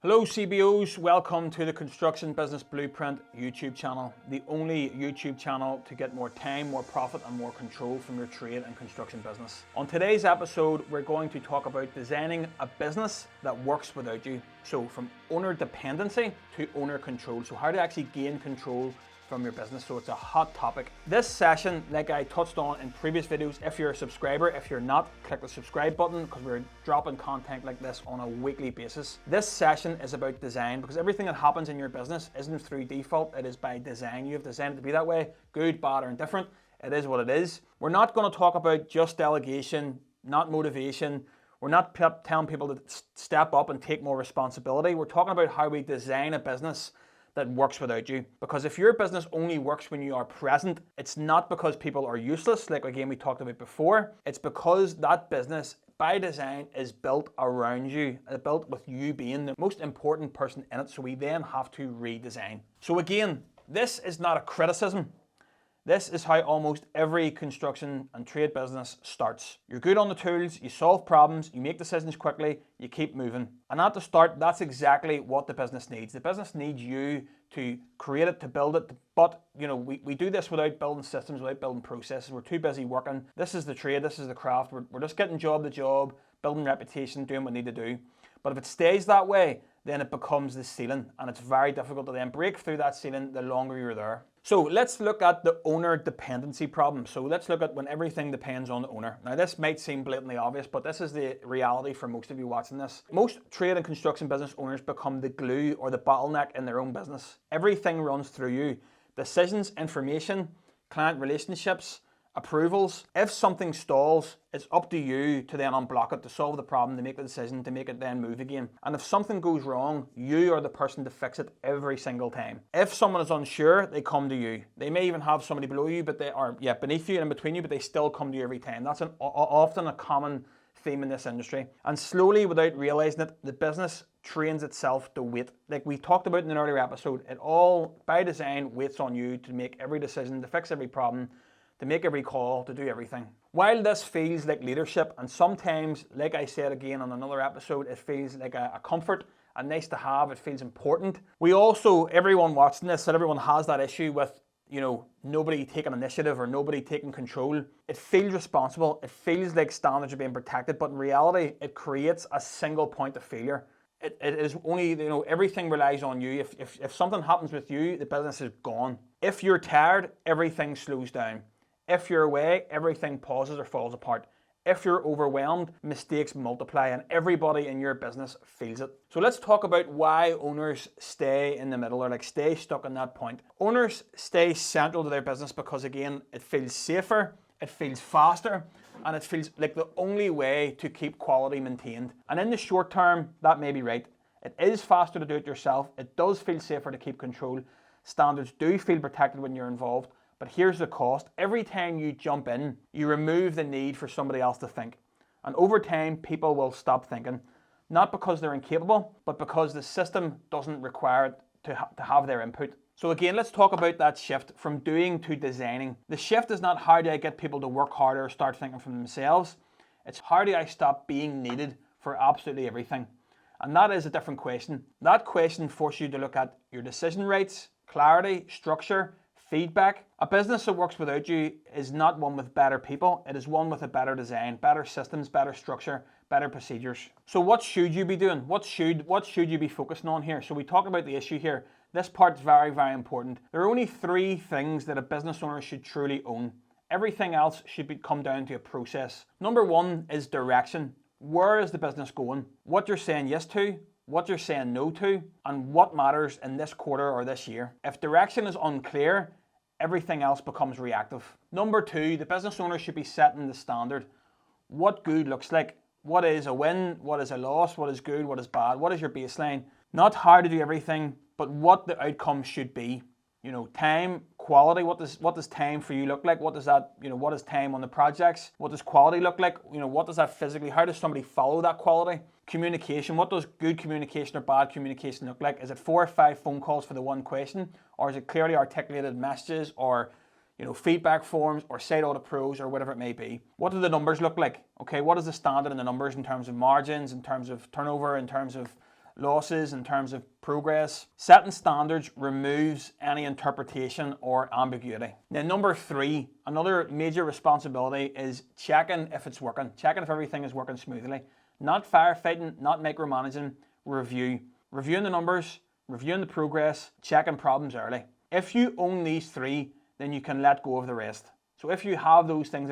Hello CBOs, welcome to the Construction Business Blueprint YouTube channel, the only YouTube channel to get more time, more profit and more control from your trade and construction business. On today's episode, we're going to talk about designing a business that works without you. So from owner dependency to owner control. So how to actually gain control from your business. So it's a hot topic. This session, like I touched on in previous videos, if you're a subscriber, if you're not, click the subscribe button because we're dropping content like this on a weekly basis. This session is about design because everything that happens in your business isn't through default, it is by design. You have designed it to be that way, good, bad, or indifferent. It is what it is. We're not going to talk about just delegation, not motivation. We're not telling people to step up and take more responsibility. We're talking about how we design a business that works without you. Because if your business only works when you are present, it's not because people are useless, like again we talked about before. It's because that business by design is built around you, built with you being the most important person in it. So we then have to redesign. So again, this is not a criticism. This is how almost every construction and trade business starts. You're good on the tools, you solve problems, you make decisions quickly, you keep moving. And at the start, that's exactly what the business needs. The business needs you to create it, to build it, but we do this without building systems, without building processes. We're too busy working. This is the trade, this is the craft. We're just getting job to job, building reputation, doing what we need to do. But if it stays that way, then it becomes the ceiling, and it's very difficult to then break through that ceiling the longer you're there. So let's look at the owner dependency problem. So let's look at when everything depends on the owner. Now this might seem blatantly obvious, but this is the reality for most of you watching this. Most trade and construction business owners become the glue or the bottleneck in their own business. Everything runs through you. Decisions, information, client relationships, approvals. If something stalls, it's up to you to then unblock it, to solve the problem, to make the decision, to make it then move again. And if something goes wrong, you are the person to fix it every single time. If someone is unsure, they come to you. They may even have somebody below you, but they are beneath you and in between you, but they still come to you every time. That's often a common theme in this industry. And slowly, without realizing it, the business trains itself to wait. Like we talked about in an earlier episode, it all, by design, waits on you to make every decision, to fix every problem, to make every call, to do everything. While this feels like leadership, and sometimes, like I said again on another episode, it feels like a comfort, a nice to have, it feels important. We also, everyone watching this, that everyone has that issue with, nobody taking initiative or nobody taking control. It feels responsible, it feels like standards are being protected, but in reality, it creates a single point of failure. It is only, everything relies on you. If something happens with you, the business is gone. If you're tired, everything slows down. If you're away, everything pauses or falls apart. If you're overwhelmed, mistakes multiply and everybody in your business feels it. So let's talk about why owners stay in the middle or stay stuck in that point. Owners stay central to their business because again, it feels safer, it feels faster, and it feels like the only way to keep quality maintained. And in the short term, that may be right. It is faster to do it yourself. It does feel safer to keep control. Standards do feel protected when you're involved. But here's the cost. Every time you jump in, you remove the need for somebody else to think. And over time, people will stop thinking. Not because they're incapable, but because the system doesn't require it to have their input. So again, let's talk about that shift from doing to designing. The shift is not how do I get people to work harder or start thinking for themselves. It's how do I stop being needed for absolutely everything. And that is a different question. That question forces you to look at your decision rights, clarity, structure, feedback. A business that works without you is not one with better people, it is one with a better design, better systems, better structure, better procedures. So what should you be doing? What should you be focusing on here? So we talk about the issue here. This part's very, very important. There are only 3 things that a business owner should truly own. Everything else should come down to a process. Number 1 is direction. Where is the business going? What you're saying yes to, what you're saying no to, and what matters in this quarter or this year. If direction is unclear, everything else becomes reactive. Number 2, the business owner should be setting the standard. What good looks like. What is a win? What is a loss? What is good? What is bad? What is your baseline? Not how to do everything, but what the outcome should be. Time, quality, what does time for you look like? What does that, what is time on the projects? What does quality look like? What does that physically, how does somebody follow that quality? Communication, what does good communication or bad communication look like? Is it 4 or 5 phone calls for the one question? Or is it clearly articulated messages or, feedback forms or site audit pros or whatever it may be? What do the numbers look like? Okay, what is the standard in the numbers in terms of margins, in terms of turnover, in terms of losses, in terms of progress. Setting standards removes any interpretation or ambiguity. Then number 3, another major responsibility is checking if it's working, checking if everything is working smoothly. Not firefighting, not micromanaging, review. Reviewing the numbers, reviewing the progress, checking problems early. If you own these 3, then you can let go of the rest. So if you have those things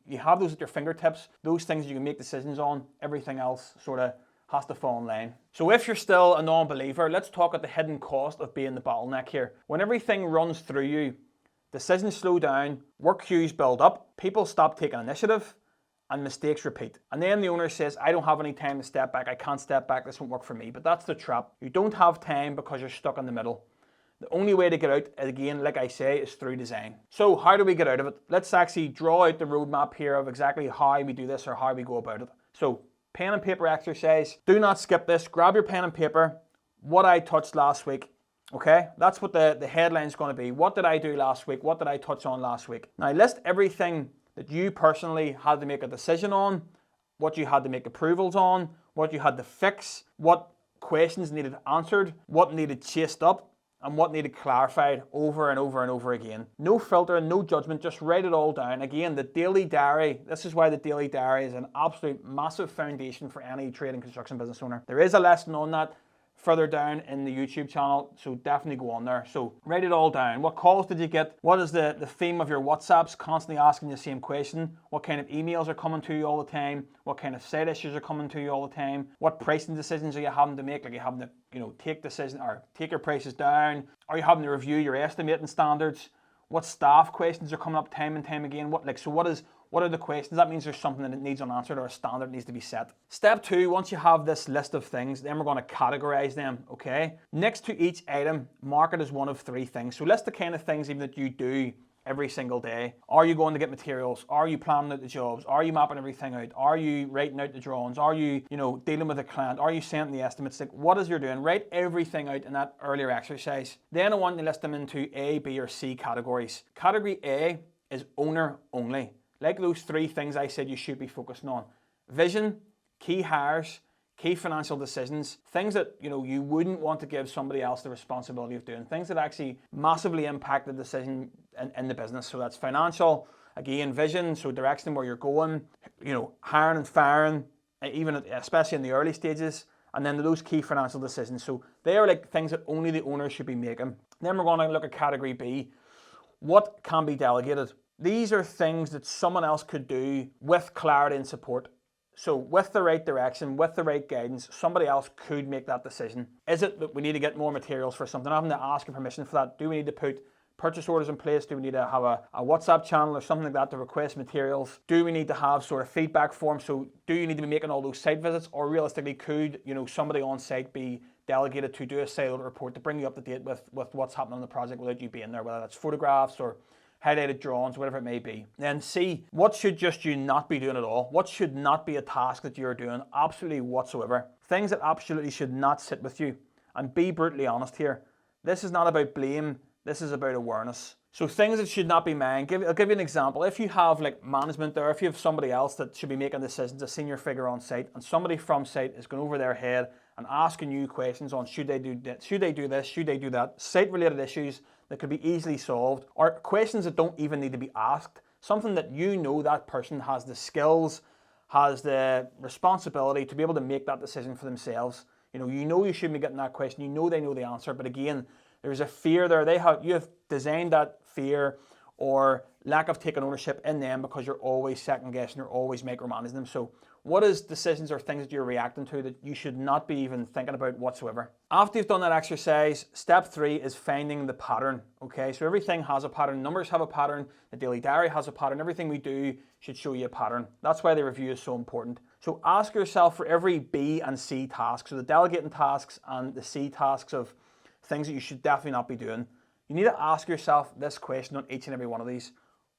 you have those at your fingertips, those things you can make decisions on, everything else sort of has to fall in line. So if you're still a non-believer, let's talk about the hidden cost of being the bottleneck here. When everything runs through you, decisions slow down, work queues build up, people stop taking initiative, and mistakes repeat. And then the owner says, I don't have any time to step back, I can't step back, this won't work for me. But that's the trap. You don't have time because you're stuck in the middle. The only way to get out, again, like I say, is through design. So how do we get out of it? Let's actually draw out the roadmap here of exactly how we do this or how we go about it. So pen and paper exercise. Do not skip this. Grab your pen and paper. What I touched last week. Okay, that's what the headline is going to be. What did I do last week? What did I touch on last week? Now list everything that you personally had to make a decision on, what you had to make approvals on, what you had to fix, what questions needed answered, what needed chased up, and what needed clarified over and over and over again. No filter, no judgment, just write it all down. Again, the daily diary, this is why the daily diary is an absolute massive foundation for any trade and construction business owner. There is a lesson on that further down in the YouTube channel, so definitely go on there. So write it all down. What calls did you get? What is the theme of your WhatsApps? Constantly asking the same question. What kind of emails are coming to you all the time? What kind of side issues are coming to you all the time? What pricing decisions are you having to make? Like you having to, take decisions or take your prices down? Are you having to review your estimating standards? What staff questions are coming up time and time again? What are the questions? That means there's something that needs unanswered or a standard needs to be set. Step 2, once you have this list of things, then we're going to categorize them, okay? Next to each item, mark it as one of 3 things. So list the kind of things even that you do every single day. Are you going to get materials? Are you planning out the jobs? Are you mapping everything out? Are you writing out the drawings? Are you, dealing with a client? Are you sending the estimates? Like, what is you're doing? Write everything out in that earlier exercise. Then I want to list them into A, B, or C categories. Category A is owner only. Like those 3 things I said you should be focusing on. Vision, key hires, key financial decisions, things that you wouldn't want to give somebody else the responsibility of doing, things that actually massively impact the decision in the business. So that's financial, again, vision, so direction where you're going, hiring and firing, especially in the early stages, and then those key financial decisions. So they are like things that only the owner should be making. Then we're going to look at category B. What can be delegated? These are things that someone else could do with clarity and support. So with the right direction, with the right guidance, somebody else could make that decision. Is it that we need to get more materials for something? Having to ask for permission for that? Do we need to put purchase orders in place? Do we need to have a WhatsApp channel or something like that to request materials? Do we need to have sort of feedback forms? So do you need to be making all those site visits, or realistically could somebody on site be delegated to do a site audit report to bring you up to date with what's happening on the project without you being there, whether that's photographs or highlighted drawings, whatever it may be. Then C, what should just you not be doing at all? What should not be a task that you're doing absolutely whatsoever? Things that absolutely should not sit with you. And be brutally honest here. This is not about blame, this is about awareness. So things that should not be mine. I'll give you an example. If you have like management there, if you have somebody else that should be making decisions, a senior figure on site, and somebody from site is going over their head and asking you questions on should they do this, should they do that, site-related issues that could be easily solved, or questions that don't even need to be asked, something that that person has the skills, has the responsibility to be able to make that decision for themselves. You shouldn't be getting that question, they know the answer, but again, there's a fear there. You have designed that fear or lack of taking ownership in them because you're always second guessing, you're always micromanaging them. So what is decisions or things that you're reacting to that you should not be even thinking about whatsoever? After you've done that exercise, step 3 is finding the pattern. Okay, so everything has a pattern. Numbers have a pattern. The daily diary has a pattern. Everything we do should show you a pattern. That's why the review is so important. So ask yourself for every B and C task, so the delegating tasks and the C tasks of things that you should definitely not be doing. You need to ask yourself this question on each and every one of these.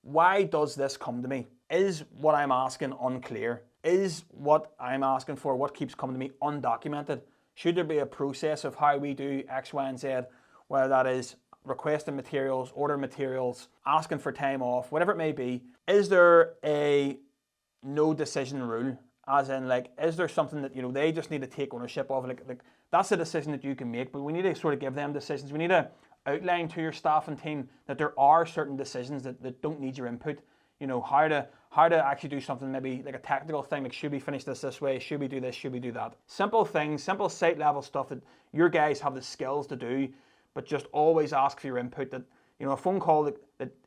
Why does this come to me? Is what I'm asking unclear? Is what I'm asking for, what keeps coming to me, undocumented? Should there be a process of how we do X, Y, and Z, whether that is requesting materials, ordering materials, asking for time off, whatever it may be? Is there a no decision rule? as in like, is there something that, you know, they just need to take ownership of? Like that's a decision that you can make, but we need to sort of give them decisions. We need to outline to your staff and team that there are certain decisions that don't need your input. You know, how to actually do something, maybe like a tactical thing, like should we finish this way, should we do this, should we do that? Simple things, simple site level stuff that your guys have the skills to do, but just always ask for your input. That, you know, a phone call that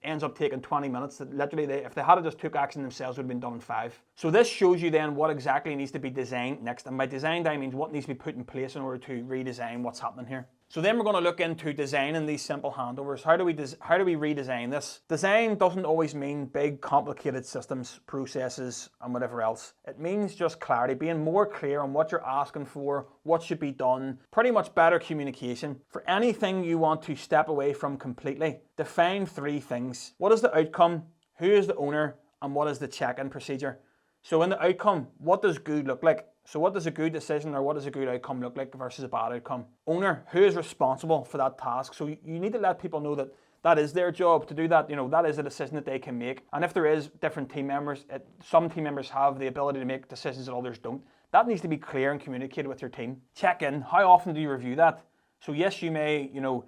ends up taking 20 minutes, that literally if they had just took action themselves, would have been done in 5. So this shows you then what exactly needs to be designed next. And by designed, I mean what needs to be put in place in order to redesign what's happening here. So then we're going to look into designing these simple handovers. How do we redesign this? Design doesn't always mean big, complicated systems, processes, and whatever else. It means just clarity, being more clear on what you're asking for, what should be done, pretty much better communication. For anything you want to step away from completely, define 3 things. What is the outcome? Who is the owner? And what is the check-in procedure? So in the outcome, what does good look like? So what does a good decision or what does a good outcome look like versus a bad outcome? Owner, who is responsible for that task? So you need to let people know that that is their job to do that. You know, that is a decision that they can make. And if there is different team members, some team members have the ability to make decisions that others don't. That needs to be clear and communicated with your team. Check in. How often do you review that? So yes, you may, you know,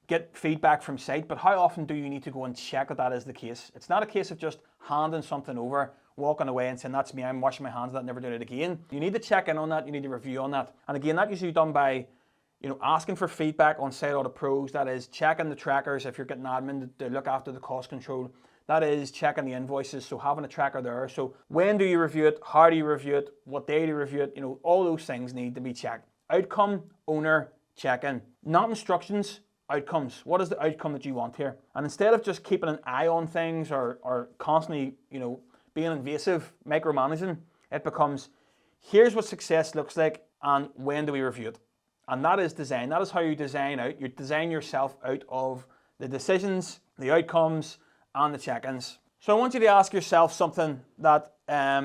get feedback from site, but how often do you need to go and check that is the case? It's not a case of just handing something over, walking away and saying, that's me, I'm washing my hands of that, never doing it again. You need to check in on that, you need to review on that. And again, that's usually done by, you know, asking for feedback on Site Audit Pros. That is checking the trackers if you're getting admin to look after the cost control. That is checking the invoices, so having a tracker there. So when do you review it? How do you review it? What day do you review it? You know, all those things need to be checked. Outcome, owner, check-in. Not instructions, outcomes. What is the outcome that you want here? And instead of just keeping an eye on things or constantly, you know, being invasive, micromanaging, it becomes, here's what success looks like and when do we review it? And that is design. That is how you design out. You design yourself out of the decisions, the outcomes, and the check-ins. So I want you to ask yourself something that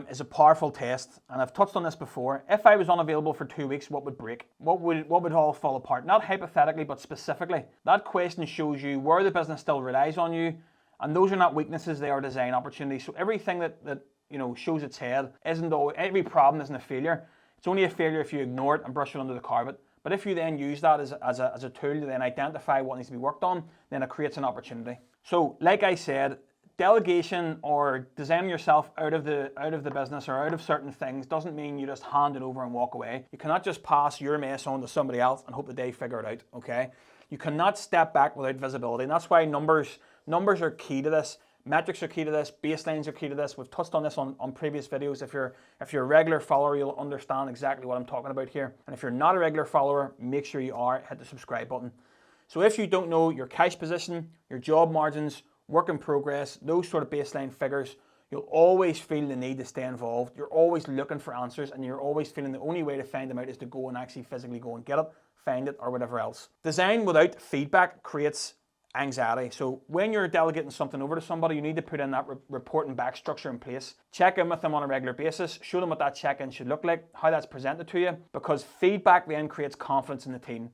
is a powerful test, and I've touched on this before. If I was unavailable for 2 weeks, what would break? What would all fall apart? Not hypothetically, but specifically. That question shows you where the business still relies on you, and those are not weaknesses, they are design opportunities. So everything that you know shows its head every problem isn't a failure. It's only a failure if you ignore it and brush it under the carpet. But if you then use that as a tool to then identify what needs to be worked on, then it creates an opportunity. So like I said, delegation or designing yourself out of the business or out of certain things doesn't mean you just hand it over and walk away. You cannot just pass your mess on to somebody else and hope that they figure it out, okay? You cannot step back without visibility, and that's why numbers are key to this. Metrics are key to this, baselines are key to this. We've touched on this on previous videos. If you're a regular follower, you'll understand exactly what I'm talking about here. And if you're not a regular follower, make sure you are, hit the subscribe button. So if you don't know your cash position, your job margins, work in progress, those sort of baseline figures, you'll always feel the need to stay involved. You're always looking for answers, and you're always feeling the only way to find them out is to go and actually physically go and get it, find it, or whatever else. Design without feedback creates anxiety. So when you're delegating something over to somebody, you need to put in that reporting back structure in place. Check in with them on a regular basis. Show them what that check-in should look like, how that's presented to you, because feedback then creates confidence in the team.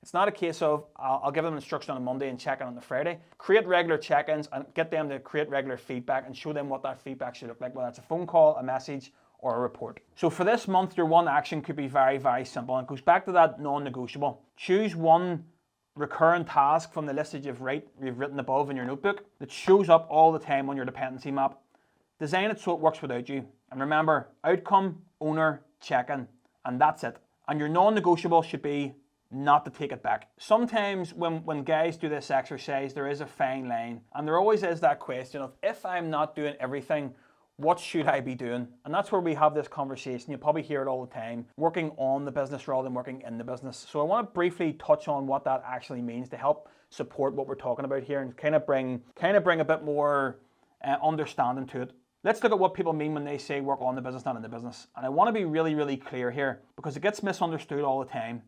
It's not a case of, I'll give them instruction on a Monday and check in on the Friday. Create regular check-ins and get them to create regular feedback and show them what that feedback should look like, whether it's a phone call, a message, or a report. So for this month, your one action could be very, very simple. And it goes back to that non-negotiable. Choose one recurring task from the list that you've written above in your notebook that shows up all the time on your dependency map. Design it so it works without you. And remember, outcome, owner, check-in, and that's it. And your non-negotiable should be not to take it back. Sometimes when guys do this exercise, there is a fine line, and there always is that question of, if I'm not doing everything, what should I be doing? And that's where we have this conversation. You probably hear it all the time, working on the business rather than working in the business. So I want to briefly touch on what that actually means to help support what we're talking about here and kind of bring a bit more understanding to it. Let's look at what people mean when they say work on the business, not in the business. And I want to be really, really clear here because it gets misunderstood all the time.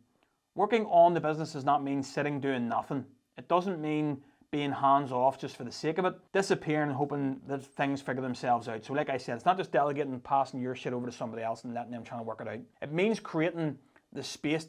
Working on the business does not mean sitting doing nothing. It doesn't mean being hands-off just for the sake of it, disappearing and hoping that things figure themselves out. So like I said, it's not just delegating and passing your shit over to somebody else and letting them try to work it out. It means creating the space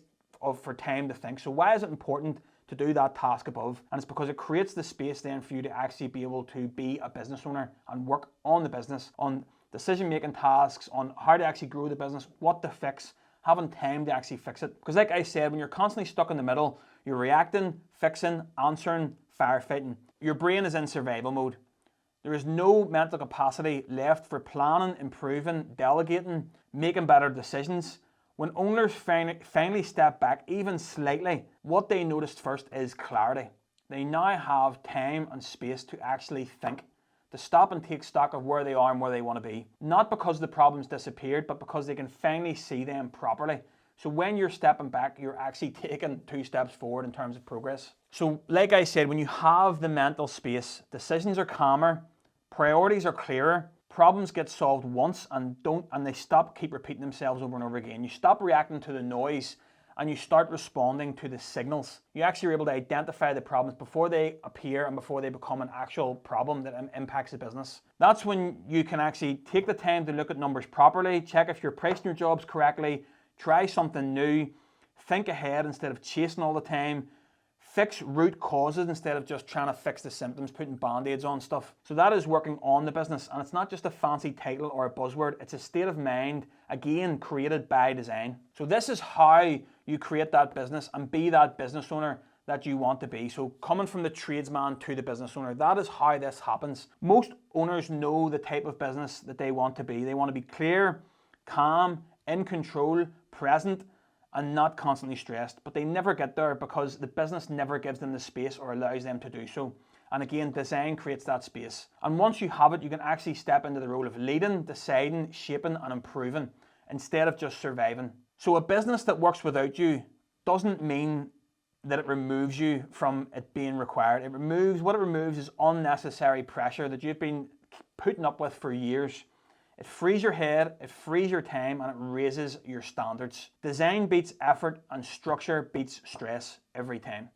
for time to think. So why is it important to do that task above? And it's because it creates the space then for you to actually be able to be a business owner and work on the business, on decision-making tasks on how to actually grow the business, what to fix, having time to actually fix it. Because like I said, when you're constantly stuck in the middle, you're reacting, fixing, answering, firefighting. Your brain is in survival mode. There is no mental capacity left for planning, improving, delegating, making better decisions. When owners finally step back, even slightly, what they noticed first is clarity. They now have time and space to actually think, to stop and take stock of where they are and where they want to be. Not because the problems disappeared, but because they can finally see them properly. So when you're stepping back, you're actually taking 2 steps forward in terms of progress. So like I said, when you have the mental space, decisions are calmer, priorities are clearer, problems get solved once and they keep repeating themselves over and over again. You stop reacting to the noise and you start responding to the signals. You actually are able to identify the problems before they appear and before they become an actual problem that impacts the business. That's when you can actually take the time to look at numbers properly, check if you're pricing your jobs correctly, try something new, think ahead instead of chasing all the time, fix root causes instead of just trying to fix the symptoms, putting band-aids on stuff. So that is working on the business, and it's not just a fancy title or a buzzword, it's a state of mind, again, created by design. So this is how you create that business and be that business owner that you want to be. So coming from the tradesman to the business owner, that is how this happens. Most owners know the type of business that they want to be. They want to be clear, calm, in control, present, and not constantly stressed, but they never get there because the business never gives them the space or allows them to do so. And again, design creates that space. And once you have it, you can actually step into the role of leading, deciding, shaping, and improving instead of just surviving. So a business that works without you doesn't mean that it removes you from it being required. What it removes is unnecessary pressure that you've been putting up with for years. It frees your head, it frees your time, and it raises your standards. Design beats effort and structure beats stress every time.